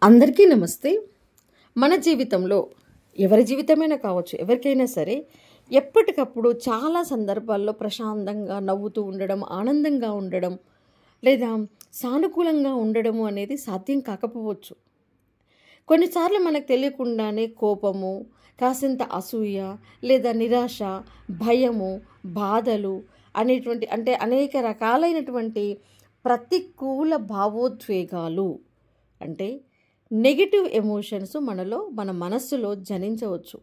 అందరికీ నమస్తే. మన జీవితంలో ఎవరి జీవితమైనా కావచ్చు, ఎవరికైనా సరే ఎప్పటికప్పుడు చాలా సందర్భాల్లో ప్రశాంతంగా నవ్వుతూ ఉండడం, ఆనందంగా ఉండడం లేదా సానుకూలంగా ఉండడము అనేది సాధ్యం కాకపోవచ్చు. కొన్నిసార్లు మనకు తెలియకుండానే కోపము, కాసింత అసూయ లేదా నిరాశ, భయము, బాధలు అనేటువంటి అనేక రకాలైనటువంటి ప్రతికూల భావోద్వేగాలు అంటే నెగిటివ్ ఎమోషన్స్ మన మనస్సులో జనించవచ్చు.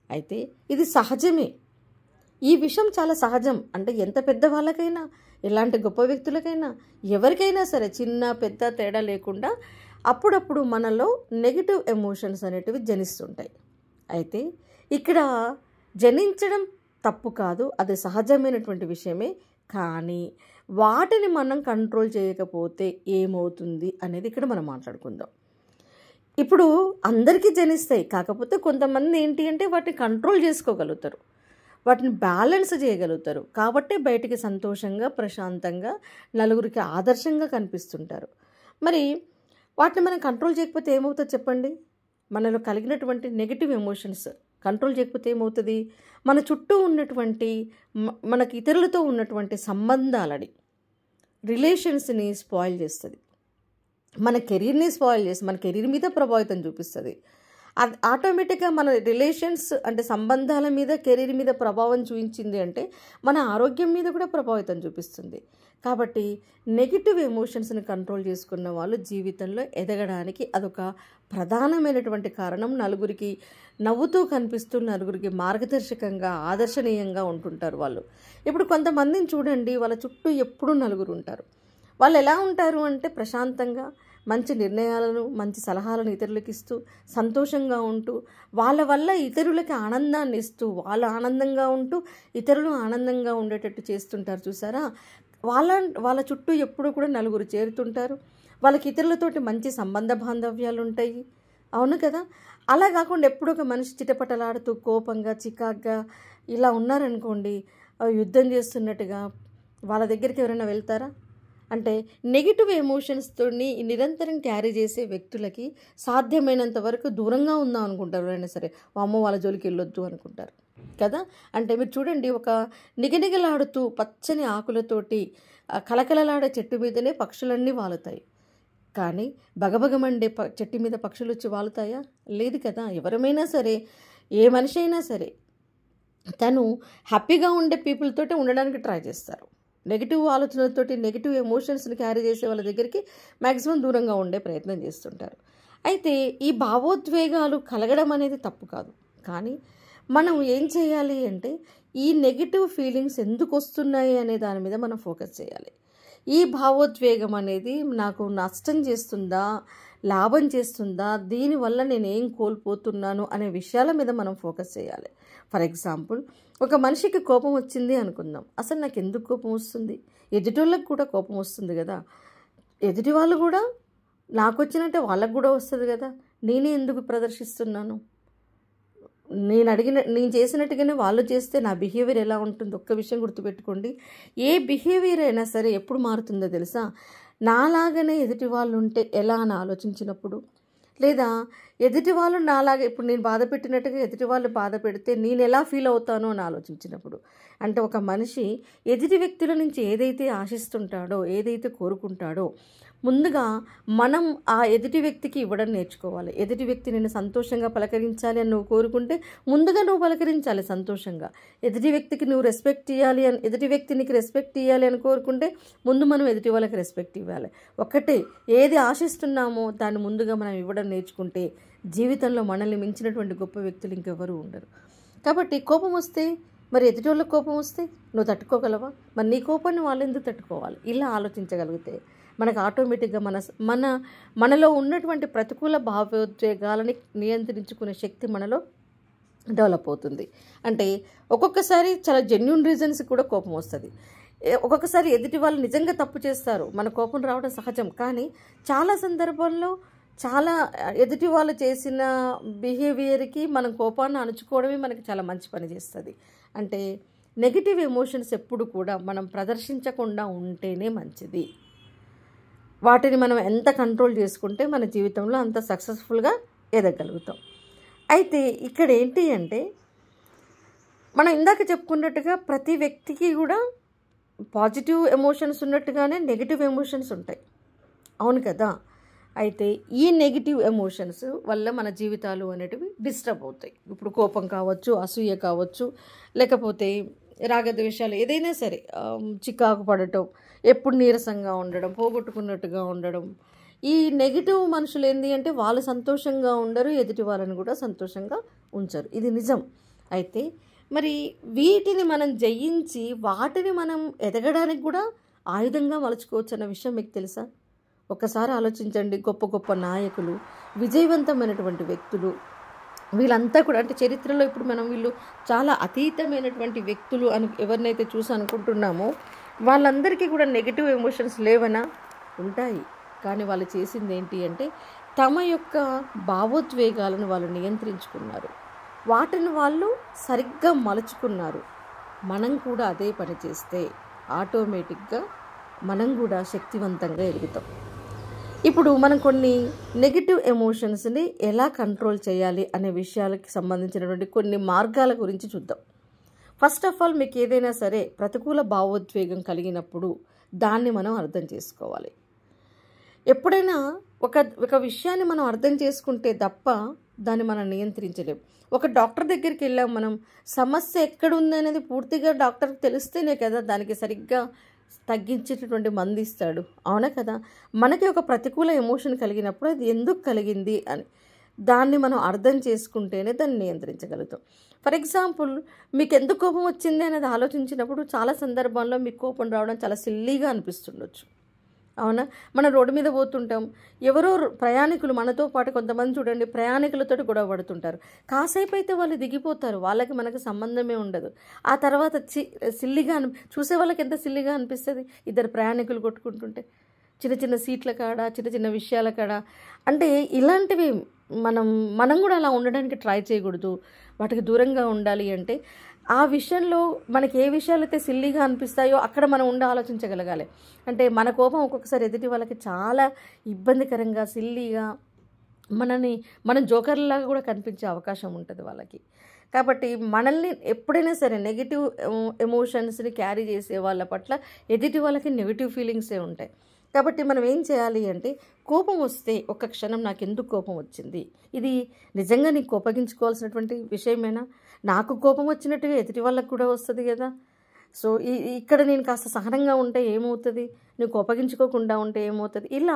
అయితే ఇది సహజమే. ఈ విషయం చాలా సహజం. అంటే ఎంత పెద్ద వాళ్ళకైనా, ఎలాంటి గొప్ప వ్యక్తులకైనా, ఎవరికైనా సరే చిన్న పెద్ద తేడా లేకుండా అప్పుడప్పుడు మనలో నెగిటివ్ ఎమోషన్స్ అనేటివి జనిస్తుంటాయి. అయితే ఇక్కడ జనించడం తప్పు కాదు, అది సహజమైనటువంటి విషయమే. కానీ వాటిని మనం కంట్రోల్ చేయకపోతే ఏమవుతుంది అనేది ఇక్కడ మనం మాట్లాడుకుందాం. ఇప్పుడు అందరికీ జనిస్తాయి, కాకపోతే కొంతమంది ఏంటి అంటే వాటిని కంట్రోల్ చేసుకోగలుగుతారు, వాటిని బ్యాలెన్స్ చేయగలుగుతారు. కాబట్టే బయటికి సంతోషంగా, ప్రశాంతంగా, నలుగురికి ఆదర్శంగా కనిపిస్తుంటారు. మరి వాటిని మనం కంట్రోల్ చేయకపోతే ఏమవుతుందో చెప్పండి? మనలో కలిగినటువంటి నెగిటివ్ ఎమోషన్స్ కంట్రోల్ చేయకపోతే ఏమవుతుంది? మన చుట్టూ ఉన్నటువంటి మనకి ఇతరులతో ఉన్నటువంటి సంబంధాలని, రిలేషన్స్ని స్పాయిల్ చేస్తుంది. మన కెరీర్ని స్పాయిల్ చేసి మన కెరీర్ మీద ప్రభావితం చూపిస్తుంది. అది ఆటోమేటిక్గా మన రిలేషన్స్ అంటే సంబంధాల మీద, కెరీర్ మీద ప్రభావం చూపించింది అంటే మన ఆరోగ్యం మీద కూడా ప్రభావితం చూపిస్తుంది. కాబట్టి నెగిటివ్ ఎమోషన్స్ని కంట్రోల్ చేసుకున్న వాళ్ళు జీవితంలో ఎదగడానికి అదొక ప్రధానమైనటువంటి కారణం. నలుగురికి నవ్వుతూ కనిపిస్తూ, నలుగురికి మార్గదర్శకంగా, ఆదర్శనీయంగా ఉంటుంటారు వాళ్ళు. ఇప్పుడు కొంతమందిని చూడండి, వాళ్ళ చుట్టూ ఎప్పుడూ నలుగురు ఉంటారు. వాళ్ళు ఎలా ఉంటారు అంటే ప్రశాంతంగా మంచి నిర్ణయాలను, మంచి సలహాలను ఇతరులకు ఇస్తూ, సంతోషంగా ఉంటూ, వాళ్ళ వల్ల ఇతరులకి ఆనందాన్ని ఇస్తూ, వాళ్ళు ఆనందంగా ఉంటూ ఇతరులు ఆనందంగా ఉండేటట్టు చేస్తుంటారు. చూసారా? వాళ్ళ చుట్టూ ఎప్పుడూ కూడా నలుగురు చేరుతుంటారు. వాళ్ళకి ఇతరులతోటి మంచి సంబంధ బాంధవ్యాలు ఉంటాయి. అవును కదా? అలా కాకుండా ఎప్పుడూ ఒక మనిషి చిటపటలాడుతూ కోపంగా, చికాగ్గా ఇలా ఉన్నారనుకోండి, యుద్ధం చేస్తున్నట్టుగా, వాళ్ళ దగ్గరికి ఎవరైనా వెళ్తారా? అంటే నెగిటివ్ ఎమోషన్స్తో నిరంతరం క్యారీ చేసే వ్యక్తులకి సాధ్యమైనంత వరకు దూరంగా ఉందాం అనుకుంటారు. ఎవరైనా సరే అమ్మో వాళ్ళ జోలికి వెళ్ళొద్దు అనుకుంటారు కదా. అంటే మీరు చూడండి, ఒక నిగనిగలాడుతూ పచ్చని ఆకులతోటి కలకలలాడే చెట్టు మీదనే పక్షులన్నీ వాలుతాయి. కానీ బగబగమండే చెట్టు మీద పక్షులు వచ్చి వాలుతాయా? లేదు కదా. ఎవరమైనా సరే, ఏ మనిషి అయినా సరే తను హ్యాపీగా ఉండే పీపుల్ తోటే ఉండడానికి ట్రై చేస్తారు. నెగిటివ్ ఆలోచనలతోటి, నెగిటివ్ ఎమోషన్స్ని క్యారీ చేసే వాళ్ళ దగ్గరికి మ్యాక్సిమం దూరంగా ఉండే ప్రయత్నం చేస్తుంటారు. అయితే ఈ భావోద్వేగాలు కలగడం అనేది తప్పు కాదు. కానీ మనం ఏం చేయాలి అంటే ఈ నెగిటివ్ ఫీలింగ్స్ ఎందుకు వస్తున్నాయి అనే దాని మీద మనం ఫోకస్ చేయాలి. ఈ భావోద్వేగం అనేది నాకు నష్టం చేస్తుందా, లాభం చేస్తుందా, దీనివల్ల నేను ఏం కోల్పోతున్నాను అనే విషయాల మీద మనం ఫోకస్ చేయాలి. ఫర్ ఎగ్జాంపుల్, ఒక మనిషికి కోపం వచ్చింది అనుకుందాం. అసలు నాకు ఎందుకు కోపం వస్తుంది? ఎదుటివాళ్ళకి కూడా కోపం వస్తుంది కదా. ఎదుటి వాళ్ళు కూడా నాకు వచ్చినట్టే వాళ్ళకు కూడా వస్తుంది కదా. నేనే ఎందుకు ప్రదర్శిస్తున్నాను? నేను చేసినట్టుగానే వాళ్ళు చేస్తే నా బిహేవియర్ ఎలా ఉంటుంది? ఒక్క విషయం గుర్తుపెట్టుకోండి, ఏ బిహేవియర్ అయినా సరే ఎప్పుడు మారుతుందో తెలుసా? నాలాగనే ఎదుటి వాళ్ళు ఉంటే ఎలా అని ఆలోచించినప్పుడు, లేదా ఎదుటి వాళ్ళు నాలాగా ఇప్పుడు నేను బాధ పెట్టినట్టుగా ఎదుటి వాళ్ళు బాధ పెడితే నేను ఎలా ఫీల్ అవుతానో అని ఆలోచించినప్పుడు. అంటే ఒక మనిషి ఎదుటి వ్యక్తుల నుంచి ఏదైతే ఆశిస్తుంటాడో, ఏదైతే కోరుకుంటాడో, ముందుగా మనం ఆ ఎదుటి వ్యక్తికి ఇవ్వడం నేర్చుకోవాలి. ఎదుటి వ్యక్తి నేను సంతోషంగా పలకరించాలి అని నువ్వు కోరుకుంటే ముందుగా నువ్వు పలకరించాలి సంతోషంగా. ఎదుటి వ్యక్తికి నువ్వు రెస్పెక్ట్ ఇవ్వాలి అని, ఎదుటి వ్యక్తి నీకు రెస్పెక్ట్ ఇవ్వాలి అని కోరుకుంటే ముందు మనం ఎదుటి వాళ్ళకి రెస్పెక్ట్ ఇవ్వాలి. ఒక్కటే, ఏది ఆశిస్తున్నామో దాన్ని ముందుగా మనం ఇవ్వడం నేర్చుకుంటే జీవితంలో మనల్ని మించినటువంటి గొప్ప వ్యక్తులు ఇంకెవరూ ఉండరు. కాబట్టి కోపం వస్తే, మరి ఎదుటి వాళ్ళకి కోపం వస్తే నువ్వు తట్టుకోగలవా? మరి నీ కోపాన్ని వాళ్ళు ఎందుకు తట్టుకోవాలి? ఇలా ఆలోచించగలిగితే మనకు ఆటోమేటిక్గా మనలో ఉన్నటువంటి ప్రతికూల భావోద్వేగాలని నియంత్రించుకునే శక్తి మనలో డెవలప్ అవుతుంది. అంటే ఒక్కొక్కసారి చాలా జెన్యూన్ రీజన్స్ కూడా కోపం వస్తుంది. ఒక్కొక్కసారి ఎదుటి వాళ్ళు నిజంగా తప్పు చేస్తారు, మన కోపం రావడం సహజం. కానీ చాలా సందర్భాల్లో చాలా ఎదుటి వాళ్ళు చేసిన బిహేవియర్కి మనం కోపాన్ని అణుచుకోవడమే మనకి చాలా మంచి పని చేస్తుంది. అంటే నెగిటివ్ ఎమోషన్స్ ఎప్పుడు కూడా మనం ప్రదర్శించకుండా ఉంటేనే మంచిది. వాటిని మనం ఎంత కంట్రోల్ చేసుకుంటే మన జీవితంలో అంత సక్సెస్ఫుల్గా ఎదగలుగుతాం. అయితే ఇక్కడ ఏంటి అంటే మనం ఇందాక చెప్పుకున్నట్టుగా ప్రతి వ్యక్తికి కూడా పాజిటివ్ ఎమోషన్స్ ఉన్నట్టుగానే నెగిటివ్ ఎమోషన్స్ ఉంటాయి. అవును కదా? అయితే ఈ నెగిటివ్ ఎమోషన్స్ వల్ల మన జీవితాలు అనేటివి డిస్టర్బ్ అవుతాయి. ఇప్పుడు కోపం కావచ్చు, అసూయ కావచ్చు, లేకపోతే రాగద్వేషాలు ఏదైనా సరే, చికాకు పడటం, ఎప్పుడు నీరసంగా ఉండడం, పోగొట్టుకున్నట్టుగా ఉండడం. ఈ నెగిటివ్ మనుషులు ఏంటి అంటే వాళ్ళు సంతోషంగా ఉండరు, ఎదుటి వాళ్ళని కూడా సంతోషంగా ఉంచరు. ఇది నిజం. అయితే మరి వీటిని మనం జయించి వాటిని మనం ఎదగడానికి కూడా ఆయుధంగా మలుచుకోవచ్చు అన్న విషయం మీకు తెలుసా? ఒక్కసారి ఆలోచించండి. గొప్ప గొప్ప నాయకులు, విజయవంతమైనటువంటి వ్యక్తులు, వీళ్ళంతా కూడా అంటే చరిత్రలో ఇప్పుడు మనం వీళ్ళు చాలా అతీతమైనటువంటి వ్యక్తులు అని ఎవరినైతే చూసి అనుకుంటున్నామో వాళ్ళందరికీ కూడా నెగిటివ్ ఎమోషన్స్ లేవనా? ఉంటాయి. కానీ వాళ్ళు చేసింది ఏంటి అంటే తమ యొక్క భావోద్వేగాలను వాళ్ళు నియంత్రించుకున్నారు, వాటిని వాళ్ళు సరిగ్గా మలుచుకున్నారు. మనం కూడా అదే పని చేస్తే ఆటోమేటిక్గా మనం కూడా శక్తివంతంగా ఎదుగుతాం. ఇప్పుడు మనం కొన్ని నెగిటివ్ ఎమోషన్స్ని ఎలా కంట్రోల్ చేయాలి అనే విషయాలకు సంబంధించినటువంటి కొన్ని మార్గాల గురించి చూద్దాం. ఫస్ట్ ఆఫ్ ఆల్, మీకు ఏదైనా సరే ప్రతికూల భావోద్వేగం కలిగినప్పుడు దాన్ని మనం అర్థం చేసుకోవాలి. ఎప్పుడైనా ఒక విషయాన్ని మనం అర్థం చేసుకుంటే తప్ప దాన్ని మనం నియంత్రించలేం. ఒక డాక్టర్ దగ్గరికి వెళ్ళాం, మనం సమస్య ఎక్కడుంది అనేది పూర్తిగా డాక్టర్కి తెలిస్తేనే కదా దానికి సరిగ్గా తగ్గించేటటువంటి మందు ఇస్తాడు. అవునా కదా? మనకి ఒక ప్రతికూల ఎమోషన్ కలిగినప్పుడు అది ఎందుకు కలిగింది అని దాన్ని మనం అర్థం చేసుకుంటేనే దాన్ని నియంత్రించగలుగుతాం. ఫర్ ఎగ్జాంపుల్, మీకు ఎందుకు కోపం వచ్చింది అనేది ఆలోచించినప్పుడు చాలా సందర్భాల్లో మీకు కోపం రావడం చాలా సిల్లీగా అనిపిస్తుండొచ్చు. అవునా? మనం రోడ్డు మీద పోతుంటాం, ఎవరో ప్రయాణికులు మనతో పాటు కొంతమంది చూడండి ప్రయాణికులతో గొడవ పడుతుంటారు. కాసేపు అయితే వాళ్ళు దిగిపోతారు, వాళ్ళకి మనకు సంబంధమే ఉండదు. ఆ తర్వాత సిల్లిగా చూసే వాళ్ళకి ఎంత సిల్లిగా అనిపిస్తుంది ఇద్దరు ప్రయాణికులు కొట్టుకుంటుంటే, చిన్న చిన్న సీట్ల కాడ, చిన్న చిన్న విషయాల కాడ. అంటే ఇలాంటివి మనం కూడా అలా ఉండడానికి ట్రై చేయకూడదు, వాటికి దూరంగా ఉండాలి. అంటే ఆ విషయంలో మనకి ఏ విషయాలు అయితే సిల్లీగా అనిపిస్తాయో అక్కడ మనం ఆలోచించగలగాలి. అంటే మన కోపం ఒక్కొక్కసారి ఎదుటి వాళ్ళకి చాలా ఇబ్బందికరంగా, సిల్లీగా, మనం జోకర్లాగా కూడా కనిపించే అవకాశం ఉంటుంది వాళ్ళకి. కాబట్టి మనల్ని ఎప్పుడైనా సరే నెగిటివ్ ఎమోషన్స్ని క్యారీ చేసే వాళ్ళ పట్ల ఎదుటి వాళ్ళకి నెగిటివ్ ఫీలింగ్సే ఉంటాయి. కాబట్టి మనం ఏం చేయాలి అంటే కోపం వస్తే ఒక్క క్షణం నాకు ఎందుకు కోపం వచ్చింది, ఇది నిజంగా నీకు కోపగించుకోవాల్సినటువంటి విషయమేనా? నాకు కోపం వచ్చినట్టుగా ఎదుటి వాళ్ళకు కూడా వస్తుంది కదా. సో ఇక్కడ నేను కాస్త సహనంగా ఉంటే ఏమవుతుంది, నువ్వు కోపగించుకోకుండా ఉంటే ఏమవుతుంది, ఇలా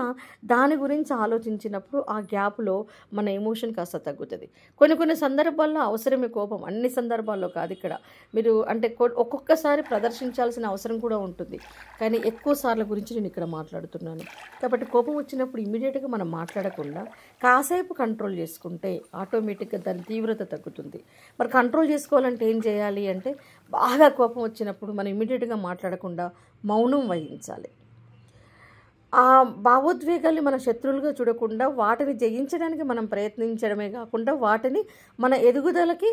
దాని గురించి ఆలోచించినప్పుడు ఆ గ్యాప్లో మన ఎమోషన్ కాస్త తగ్గుతుంది. కొన్ని సందర్భాల్లో అవసరమే కోపం, అన్ని సందర్భాల్లో కాదు. ఇక్కడ మీరు అంటే ఒక్కొక్కసారి ప్రదర్శించాల్సిన అవసరం కూడా ఉంటుంది, కానీ ఎక్కువ సార్ల గురించి నేను ఇక్కడ మాట్లాడుతున్నాను. కాబట్టి కోపం వచ్చినప్పుడు ఇమీడియట్గా మనం మాట్లాడకుండా కాసేపు కంట్రోల్ చేసుకుంటే ఆటోమేటిక్గా దాని తీవ్రత తగ్గుతుంది. మరి కంట్రోల్ చేసుకోవాలంటే ఏం చేయాలి అంటే బాగా కోపం వచ్చినప్పుడు మనం ఇమీడియట్గా మాట్లాడకుండా మౌనం వహించాలి. ఆ భావోద్వేగాల్ని మన శత్రువులుగా చూడకుండా వాటిని జయించడానికి మనం ప్రయత్నించడమే కాకుండా వాటిని మన ఎదుగుదలకి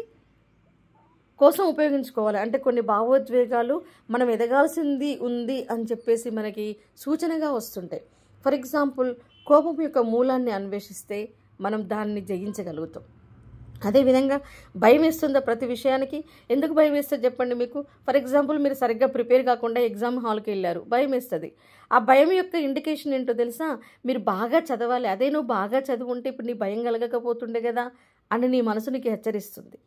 కోసం ఉపయోగించుకోవాలి. అంటే కొన్ని భావోద్వేగాలు మనం ఎదగాల్సింది ఉంది అని చెప్పేసి మనకి సూచనగా వస్తుంటాయి. ఫర్ ఎగ్జాంపుల్, కోపం యొక్క మూలాన్ని అన్వేషిస్తే మనం దాన్ని జయించగలుగుతాం. అదేవిధంగా భయం వేస్తుందా ప్రతి విషయానికి? ఎందుకు భయం వేస్తుంది చెప్పండి మీకు. ఫర్ ఎగ్జాంపుల్, మీరు సరిగ్గా ప్రిపేర్ కాకుండా ఎగ్జామ్ హాల్కి వెళ్ళారు, భయం వేస్తుంది. ఆ భయం యొక్క ఇండికేషన్ ఏంటో తెలుసా? మీరు బాగా చదవాలి, అదే నువ్వు బాగా చదువుంటే ఇప్పుడు నీ భయం కలగకపోతుండే కదా అని నీ మనసు నీకు హెచ్చరిస్తుంది.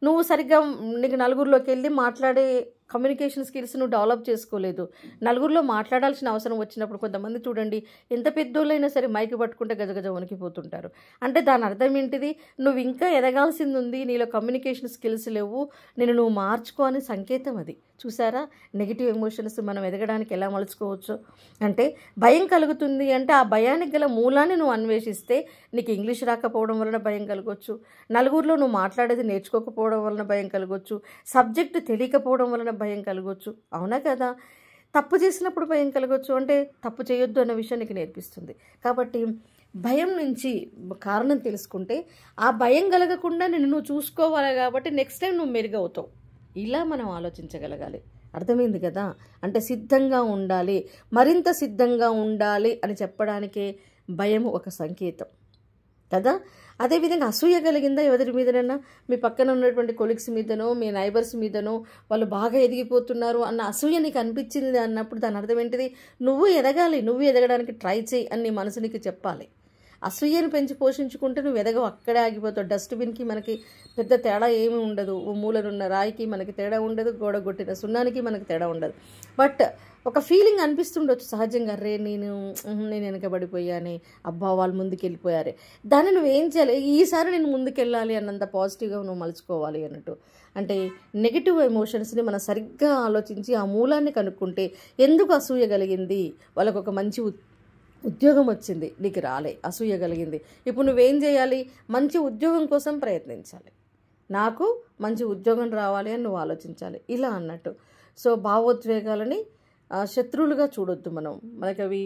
నువ్వు సరిగ్గా నీకు నలుగురిలోకి వెళ్ళి మాట్లాడే కమ్యూనికేషన్ స్కిల్స్ నువ్వు డెవలప్ చేసుకోలేదు. నలుగురిలో మాట్లాడాల్సిన అవసరం వచ్చినప్పుడు కొంతమంది చూడండి ఎంత పెద్దోళ్ళైనా సరే మైకి పట్టుకుంటే గజగజ వణికిపోతుంటారు. అంటే దాని అర్థం ఏంటిది? నువ్వు ఇంకా ఎదగాల్సింది ఉంది, నీలో కమ్యూనికేషన్ స్కిల్స్ లేవు, నువ్వు మార్చుకో అని సంకేతం అది. చూసారా నెగిటివ్ ఎమోషన్స్ మనం ఎదగడానికి ఎలా మలుచుకోవచ్చు? అంటే భయం కలుగుతుంది అంటే ఆ భయానికి గల మూలాన్ని నువ్వు అన్వేషిస్తే నీకు ఇంగ్లీష్ రాకపోవడం వలన భయం కలగవచ్చు, నలుగురిలో నువ్వు మాట్లాడేది నేర్చుకోకపోవడం వలన భయం కలగవచ్చు, సబ్జెక్టు తెలియకపోవడం వలన భయం కలగవచ్చు. అవునా కదా? తప్పు చేసినప్పుడు భయం కలగవచ్చు. అంటే తప్పు చేయొద్దు అన్న విషయం నీకు నేర్పిస్తుంది. కాబట్టి భయం నుంచి కారణం తెలుసుకుంటే ఆ భయం కలగకుండా నువ్వు చూసుకోవాలి. కాబట్టి నెక్స్ట్ టైం నువ్వు మెరుగవుతావు. ఇలా మనం ఆలోచించగలగాలి. అర్థమైంది కదా. అంటే సిద్ధంగా ఉండాలి, మరింత సిద్ధంగా ఉండాలి అని చెప్పడానికే భయం ఒక సంకేతం కదా. అదేవిధంగా అసూయ కలిగిందా ఎవరి మీదనైనా, మీ పక్కన ఉన్నటువంటి కొలీగ్స్ మీదనో, మీ నైబర్స్ మీదనో, వాళ్ళు బాగా ఎదిగిపోతున్నారు అన్న అసూయ నీకు అనిపించింది అన్నప్పుడు దాని అర్థం ఏంటిది? నువ్వు ఎదగాలి, నువ్వు ఎదగడానికి ట్రై చేయి అని నీ మనసు నీకు చెప్పాలి. అసూయను పెంచి పోషించుకుంటే నువ్వు ఎదగవు, అక్కడే ఆగిపోతావు. డస్ట్బిన్కి మనకి పెద్ద తేడా ఏమీ ఉండదు, ఓ మూలనున్న రాయికి మనకి తేడా ఉండదు, గోడ కొట్టిన సున్నానికి మనకి తేడా ఉండదు. బట్ ఒక ఫీలింగ్ అనిపిస్తుండొచ్చు సహజంగా, రే నేను వెనకబడిపోయానే, అబ్బా వాళ్ళు ముందుకెళ్ళిపోయారే. దాన్ని నువ్వేం చేయాలి, ఈసారి నేను ముందుకెళ్ళాలి అన్నంత పాజిటివ్గా నువ్వు మలుచుకోవాలి అన్నట్టు. అంటే నెగిటివ్ ఎమోషన్స్ని మనం సరిగ్గా ఆలోచించి ఆ మూలాన్ని కనుక్కుంటే, ఎందుకు అసూయ కలిగింది, వాళ్ళకు ఒక మంచి ఉద్యోగం వచ్చింది, నీకు రాలే, అసూయ కలిగింది. ఇప్పుడు నువ్వేం చేయాలి, మంచి ఉద్యోగం కోసం ప్రయత్నించాలి, నాకు మంచి ఉద్యోగం రావాలి అని నువ్వు ఆలోచించాలి, ఇలా అన్నట్టు. సో భావోద్వేగాలని శత్రువులుగా చూడొద్దు మనం, మనకి అవి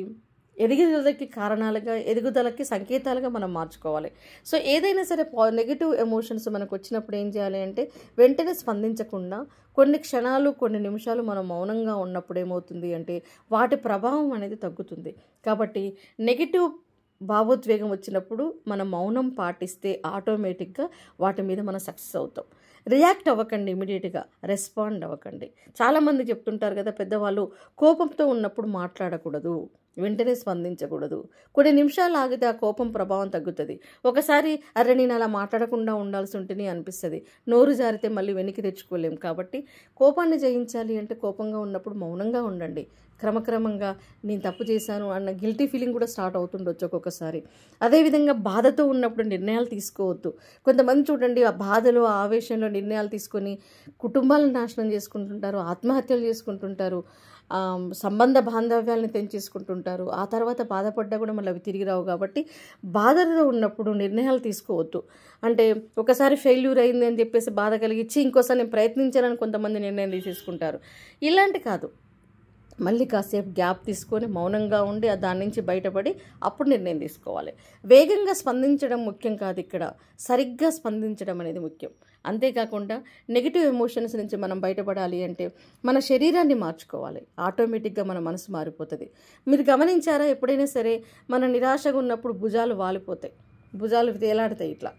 ఎదుగుదలకి కారణాలుగా, ఎదుగుదలకి సంకేతాలుగా మనం మార్చుకోవాలి. సో ఏదైనా సరే నెగిటివ్ ఎమోషన్స్ మనకు వచ్చినప్పుడు ఏం చేయాలి అంటే, వెంటనే స్పందించకుండా కొన్ని క్షణాలు, కొన్ని నిమిషాలు మనం మౌనంగా ఉన్నప్పుడు ఏమవుతుంది అంటే, వాటి ప్రభావం అనేది తగ్గుతుంది. కాబట్టి నెగిటివ్ భావోద్వేగం వచ్చినప్పుడు మనం మౌనం పాటిస్తే ఆటోమేటిక్గా వాటి మీద మనం సక్సెస్ అవుతాం. రియాక్ట్ అవ్వకండి, ఇమీడియట్గా రెస్పాండ్ అవ్వకండి. చాలామంది చెప్తుంటారు కదా పెద్దవాళ్ళు, కోపంతో ఉన్నప్పుడు మాట్లాడకూడదు, వెంటనే స్పందించకూడదు, కొన్ని నిమిషాలు ఆగితే ఆ కోపం ప్రభావం తగ్గుతుంది. ఒకసారి అరే నేను అలా మాట్లాడకుండా ఉండాల్సి ఉంటేనే అనిపిస్తుంది, నోరు జారితే మళ్ళీ వెనక్కి తెచ్చుకోలేం. కాబట్టి కోపాన్ని జయించాలి అంటే కోపంగా ఉన్నప్పుడు మౌనంగా ఉండండి. క్రమక్రమంగా నేను తప్పు చేశాను అన్న గిల్టీ ఫీలింగ్ కూడా స్టార్ట్ అవుతుండొచ్చు ఒక్కొక్కసారి. అదేవిధంగా బాధతో ఉన్నప్పుడు నిర్ణయాలు తీసుకోవద్దు. కొంతమంది చూడండి, ఆ బాధలో, ఆ ఆవేశంలో నిర్ణయాలు తీసుకొని కుటుంబాలను నాశనం చేసుకుంటుంటారు, ఆత్మహత్యలు చేసుకుంటుంటారు, సంబంధ బాంధవ్యాలను తెంచేసుకుంటుంటారు. ఆ తర్వాత బాధపడ్డా కూడా మళ్ళీ అవి తిరిగి రావు. కాబట్టి బాధలో ఉన్నప్పుడు నిర్ణయాలు తీసుకోవద్దు. అంటే ఒకసారి ఫెయిల్యూర్ అయింది అని చెప్పేసి బాధ కలిగించి ఇంకోసారి నేను ప్రయత్నించాలని కొంతమంది నిర్ణయం తీసేసుకుంటారు. ఇలాంటి కాదు, మళ్ళీ కాసేపు గ్యాప్ తీసుకొని మౌనంగా ఉండి దాని నుంచి బయటపడి అప్పుడు నిర్ణయం తీసుకోవాలి. వేగంగా స్పందించడం ముఖ్యం కాదు, ఇక్కడ సరిగ్గా స్పందించడం అనేది ముఖ్యం. అంతేకాకుండా నెగిటివ్ ఎమోషన్స్ నుంచి మనం బయటపడాలి అంటే మన శరీరాన్ని మార్చుకోవాలి, ఆటోమేటిక్గా మన మనసు మారిపోతుంది. మీరు గమనించారా, ఎప్పుడైనా సరే మన నిరాశగా ఉన్నప్పుడు భుజాలు వాలిపోతాయి, భుజాలు తేలాడతాయి, ఇట్లా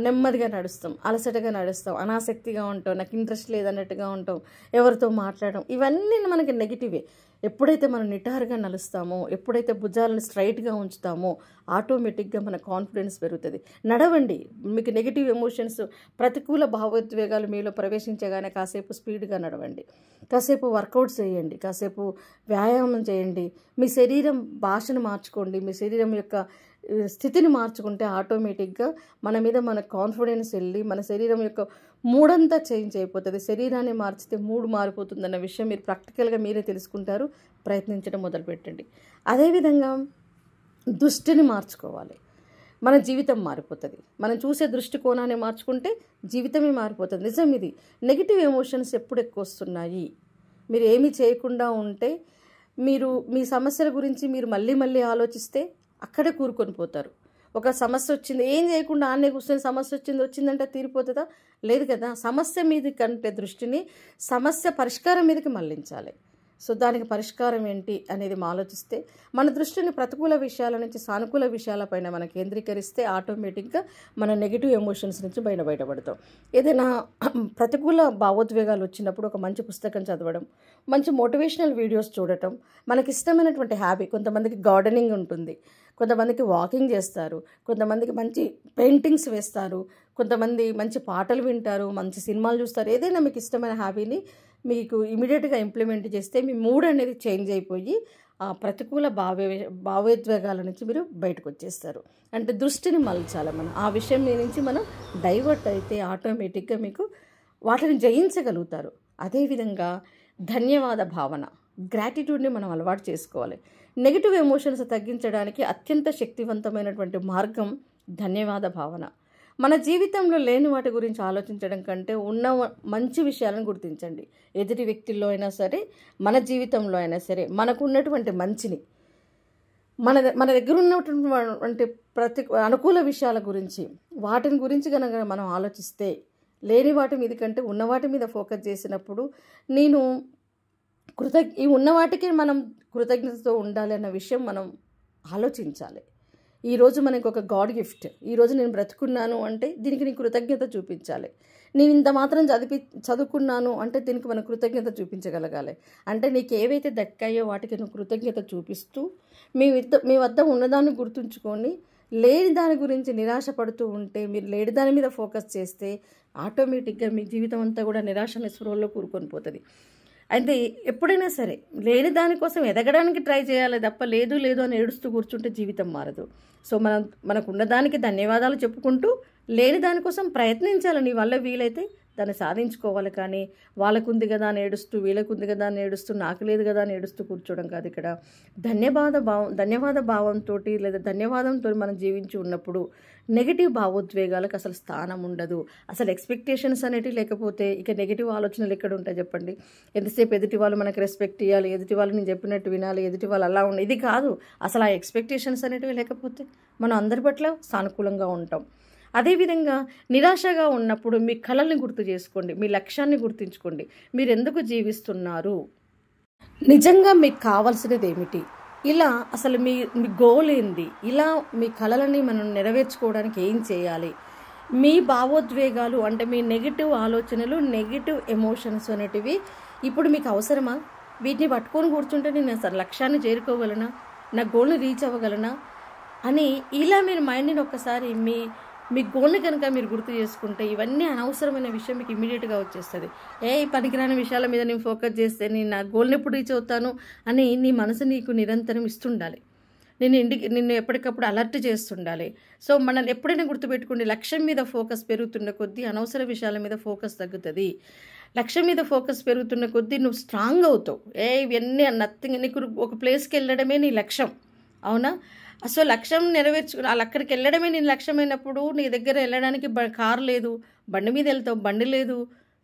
నెమ్మదిగా నడుస్తాం, అలసటగా నడుస్తాం, అనాసక్తిగా ఉంటాం, నాకు ఇంట్రెస్ట్ లేదన్నట్టుగా ఉంటాం, ఎవరితో మాట్లాడడం, ఇవన్నీ మనకి నెగిటివే. ఎప్పుడైతే మనం నిటారుగా నడుస్తామో, ఎప్పుడైతే భుజాలను స్ట్రైట్గా ఉంచుతామో ఆటోమేటిక్గా మన కాన్ఫిడెన్స్ పెరుగుతుంది. నడవండి, మీకు నెగిటివ్ ఎమోషన్స్, ప్రతికూల భావోద్వేగాలు మీలో ప్రవేశించగానే కాసేపు స్పీడ్గా నడవండి, కాసేపు వర్కౌట్స్ చేయండి, కాసేపు వ్యాయామం చేయండి, మీ శరీరం భాషను మార్చుకోండి, మీ శరీరం యొక్క స్థితిని మార్చుకుంటే ఆటోమేటిక్గా మన మీద మన కాన్ఫిడెన్స్ వెళ్ళి మన శరీరం యొక్క మూడంతా చేంజ్ అయిపోతుంది. శరీరాన్ని మార్చితే మూడు మారిపోతుందన్న విషయం మీరు ప్రాక్టికల్గా మీరే తెలుసుకుంటారు. ప్రయత్నించడం మొదలుపెట్టండి. అదేవిధంగా దృష్టిని మార్చుకోవాలి, మన జీవితం మారిపోతుంది. మనం చూసే దృష్టికోణాన్ని మార్చుకుంటే జీవితమే మారిపోతుంది. నిజం ఇది. నెగిటివ్ ఎమోషన్స్ ఎప్పుడు ఎక్కువ వస్తున్నాయి, మీరు ఏమీ చేయకుండా ఉంటే, మీరు మీ సమస్యల గురించి మీరు మళ్ళీ మళ్ళీ ఆలోచిస్తే అక్కడే కూరుకొని పోతారు. ఒక సమస్య వచ్చింది, ఏం చేయకుండా ఆనే కూర్చొని సమస్య వచ్చిందంటే తీరిపోతుందా? లేదు కదా. సమస్య మీద కంటే దృష్టిని సమస్య పరిష్కారం మీదకి మళ్ళించాలి. సో దానికి పరిష్కారం ఏంటి అనేది ఆలోచిస్తే, మన దృష్టిని ప్రతికూల విషయాల నుంచి సానుకూల విషయాలపైన మనం కేంద్రీకరిస్తే ఆటోమేటిక్గా మన నెగిటివ్ ఎమోషన్స్ నుంచి బయటపడతాం. ఏదైనా ప్రతికూల భావోద్వేగాలు వచ్చినప్పుడు ఒక మంచి పుస్తకం చదవడం, మంచి మోటివేషనల్ వీడియోస్ చూడటం, మనకి ఇష్టమైనటువంటి హ్యాబీ, కొంతమందికి గార్డెనింగ్ ఉంటుంది, కొంతమందికి వాకింగ్ చేస్తారు, కొంతమందికి మంచి పెయింటింగ్స్ వేస్తారు, కొంతమంది మంచి పాటలు వింటారు, మంచి సినిమాలు చూస్తారు. ఏదైనా మీకు ఇష్టమైన హ్యాబీని మీకు ఇమీడియట్గా ఇంప్లిమెంట్ చేస్తే మీ మూడ్ అనేది చేంజ్ అయిపోయి ఆ ప్రతికూల భావోద్వేగాల నుంచి మీరు బయటకు వచ్చేస్తారు. అంటే దృష్టిని మలచాలి మనం, ఆ విషయం నుంచి మనం డైవర్ట్ అయితే ఆటోమేటిక్గా మీకు వాటిని జయించగలుగుతారు. అదేవిధంగా ధన్యవాద భావన, గ్రాటిట్యూడ్ని మనం అలవాటు చేసుకోవాలి. నెగిటివ్ ఎమోషన్స్ తగ్గించడానికి అత్యంత శక్తివంతమైనటువంటి మార్గం ధన్యవాద భావన. మన జీవితంలో లేని వాటి గురించి ఆలోచించడం కంటే ఉన్న మంచి విషయాలను గుర్తించండి. ఎదుటి వ్యక్తుల్లో అయినా సరే, మన జీవితంలో అయినా సరే, మనకు ఉన్నటువంటి మంచిని, మన దగ్గర ఉన్నటువంటి అనుకూల విషయాల గురించి, వాటిని గురించి కనుక మనం ఆలోచిస్తే, లేని వాటి మీద కంటే ఉన్న వాటి మీద ఫోకస్ చేసినప్పుడు నేను ఈ ఉన్న వాటికి మనం కృతజ్ఞతతో ఉండాలి అన్న విషయం మనం ఆలోచించాలి. ఈరోజు మనకు ఒక గాడ్ గిఫ్ట్. ఈరోజు నేను బ్రతుకున్నాను అంటే దీనికి నేను కృతజ్ఞత చూపించాలి. నేను ఇంత మాత్రం చదువుకున్నాను అంటే దీనికి మనం కృతజ్ఞత చూపించగలగాలి. అంటే నీకు ఏవైతే దక్కాయో వాటికి నువ్వు కృతజ్ఞత చూపిస్తూ మీ వద్ద ఉన్నదాన్ని గుర్తుంచుకొని లేని దాని గురించి నిరాశపడుతూ ఉంటే, మీరు లేని దాని మీద ఫోకస్ చేస్తే ఆటోమేటిక్గా మీ జీవితం అంతా కూడా నిరాశ నిస్పృహల్లో కూరుకొని పోతుంది. అయితే ఎప్పుడైనా సరే లేని దానికోసం ఎదగడానికి ట్రై చేయాలి తప్ప లేదు లేదు అని ఏడుస్తూ కూర్చుంటే జీవితం మారదు. సో మనకున్న దానికి ధన్యవాదాలు చెప్పుకుంటూ లేని దానికోసం ప్రయత్నించాలి. నీ వల్ల వీలైతే దాన్ని సాధించుకోవాలి. కానీ వాళ్ళకుంది కదా అని ఏడుస్తూ, వీళ్ళకుంది కదా అని ఏడుస్తూ, నాకు లేదు కదా అని ఏడుస్తూ కూర్చోవడం కాదు. ఇక్కడ ధన్యవాద భావంతో లేదా ధన్యవాదంతో మనం జీవించి ఉన్నప్పుడు నెగిటివ్ భావోద్వేగాలకు అసలు స్థానం ఉండదు. అసలు ఎక్స్పెక్టేషన్స్ అనేటివి లేకపోతే ఇక నెగిటివ్ ఆలోచనలు ఎక్కడ ఉంటాయి చెప్పండి? ఎంతసేపు ఎదుటి వాళ్ళు మనకు రెస్పెక్ట్ ఇవ్వాలి, ఎదుటి వాళ్ళు నేను చెప్పినట్టు వినాలి, ఎదుటి వాళ్ళు అలా ఉండి ఇది కాదు. అసలు ఆ ఎక్స్పెక్టేషన్స్ అనేటివి లేకపోతే మనం అందరి పట్ల సానుకూలంగా ఉంటాం. అదేవిధంగా నిరాశగా ఉన్నప్పుడు మీ కళల్ని గుర్తు చేసుకోండి, మీ లక్ష్యాన్ని గుర్తుంచుకోండి. మీరు ఎందుకు జీవిస్తున్నారు, నిజంగా మీకు కావాల్సినది ఏమిటి, ఇలా అసలు మీ గోల్ ఏంది, ఇలా మీ కళలని మనం నెరవేర్చుకోవడానికి ఏం చేయాలి, మీ భావోద్వేగాలు అంటే మీ నెగిటివ్ ఆలోచనలు, నెగిటివ్ ఎమోషన్స్ అనేటివి ఇప్పుడు మీకు అవసరమా? వీటిని పట్టుకొని కూర్చుంటే నేను అసలు లక్ష్యాన్ని చేరుకోగలనా, నా గోల్ని రీచ్ అవ్వగలనా అని ఇలా మీరు మైండ్ని ఒక్కసారి మీ గోల్ని కనుక మీరు గుర్తు చేసుకుంటే ఇవన్నీ అనవసరమైన విషయం మీకు ఇమీడియట్గా వచ్చేస్తుంది. పనికిరాని విషయాల మీద నేను ఫోకస్ చేస్తే నేను నా గోల్ని ఎప్పుడు రీచ్ అవుతాను అని నీ మనసు నీకు నిరంతరం ఇస్తుండాలి. నిన్ను ఎప్పటికప్పుడు అలర్ట్ చేస్తుండాలి. సో మనల్ని ఎప్పుడైనా గుర్తుపెట్టుకోండి, లక్ష్యం మీద ఫోకస్ పెరుగుతున్న కొద్దీ అనవసర విషయాల మీద ఫోకస్ తగ్గుతుంది. లక్ష్యం మీద ఫోకస్ పెరుగుతున్న కొద్దీ నువ్వు స్ట్రాంగ్ అవుతావు. ఇవన్నీ నథింగ్, నీకు ఒక ప్లేస్కి వెళ్ళడమే నీ లక్ష్యం, అవునా? సో లక్ష్యం అక్కడికి వెళ్ళడమే నీ లక్ష్యమైనప్పుడు నీ దగ్గర వెళ్ళడానికి కారు లేదు, బండి మీద వెళ్తావు, బండి లేదు,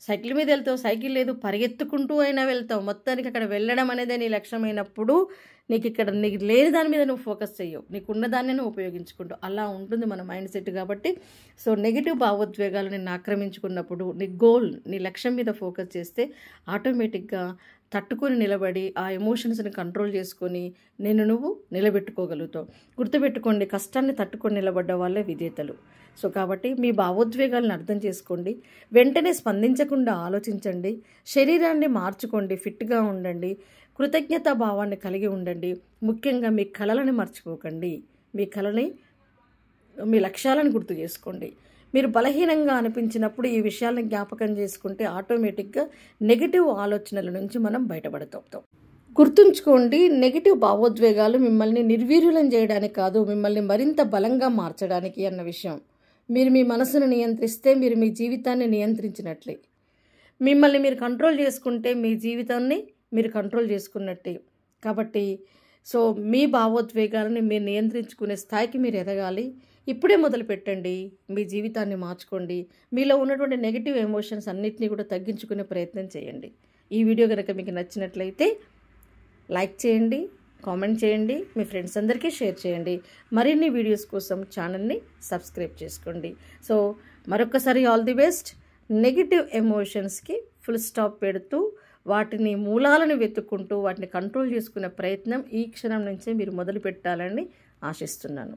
సైకిల్ మీద వెళ్తావు, సైకిల్ లేదు, పరిగెత్తుకుంటూ అయినా వెళ్తావు. మొత్తానికి అక్కడ వెళ్ళడం అనేదే నీ లక్ష్యమైనప్పుడు నీకు లేని దాని మీద నువ్వు ఫోకస్ చెయ్యవు, నీకున్న దాన్ని నువ్వు ఉపయోగించుకుంటావు. అలా ఉంటుంది మన మైండ్ సెట్. కాబట్టి సో నెగిటివ్ భావోద్వేగాలు నిన్ను ఆక్రమించుకున్నప్పుడు నీ గోల్, నీ లక్ష్యం మీద ఫోకస్ చేస్తే ఆటోమేటిక్గా తట్టుకొని నిలబడి ఆ ఎమోషన్స్ని కంట్రోల్ చేసుకొని నువ్వు నిలబెట్టుకోగలుగుతావు. గుర్తుపెట్టుకోండి, కష్టాన్ని తట్టుకొని నిలబడ్డ వాళ్ళే విజేతలు. సో కాబట్టి మీ భావోద్వేగాలను అర్థం చేసుకోండి, వెంటనే స్పందించకుండా ఆలోచించండి, శరీరాన్ని మార్చుకోండి, ఫిట్గా ఉండండి, కృతజ్ఞతా భావాన్ని కలిగి ఉండండి. ముఖ్యంగా మీ కళలని మర్చిపోకండి, మీ లక్ష్యాలను గుర్తు చేసుకోండి. మీరు బలహీనంగా అనిపించినప్పుడు ఈ విషయాలను జ్ఞాపకం చేసుకుంటే ఆటోమేటిక్గా నెగిటివ్ ఆలోచనల నుంచి మనం బయటపడతాం. గుర్తుంచుకోండి, నెగిటివ్ భావోద్వేగాలు మిమ్మల్ని నిర్వీర్యులం చేయడానికి కాదు, మిమ్మల్ని మరింత బలంగా మార్చడానికి అన్న విషయం. మీరు మీ మనసును నియంత్రిస్తే మీరు మీ జీవితాన్ని నియంత్రించినట్లే. మిమ్మల్ని మీరు కంట్రోల్ చేసుకుంటే మీ జీవితాన్ని మీరు కంట్రోల్ చేసుకున్నట్టే. కాబట్టి సో మీ భావోద్వేగాలని మీరు నియంత్రించుకునే స్థాయికి మీరు ఎదగాలి. ఇప్పుడే మొదలు పెట్టండి, మీ జీవితాన్ని మార్చుకోండి. మీలో ఉన్నటువంటి నెగిటివ్ ఎమోషన్స్ అన్నిటినీ కూడా తగ్గించుకునే ప్రయత్నం చేయండి. ఈ వీడియో కనుక మీకు నచ్చినట్లయితే లైక్ చేయండి, కామెంట్ చేయండి, మీ ఫ్రెండ్స్ అందరికీ షేర్ చేయండి. మరిన్ని వీడియోస్ కోసం ఛానల్ని సబ్స్క్రైబ్ చేసుకోండి. సో మరొకసారి ఆల్ ది బెస్ట్. నెగిటివ్ ఎమోషన్స్కి ఫుల్ స్టాప్ పెడుతూ వాటిని మూలాలను వెతుక్కుంటూ వాటిని కంట్రోల్ చేసుకునే ప్రయత్నం ఈ క్షణం నుంచే మీరు మొదలు పెట్టాలని ఆశిస్తున్నాను.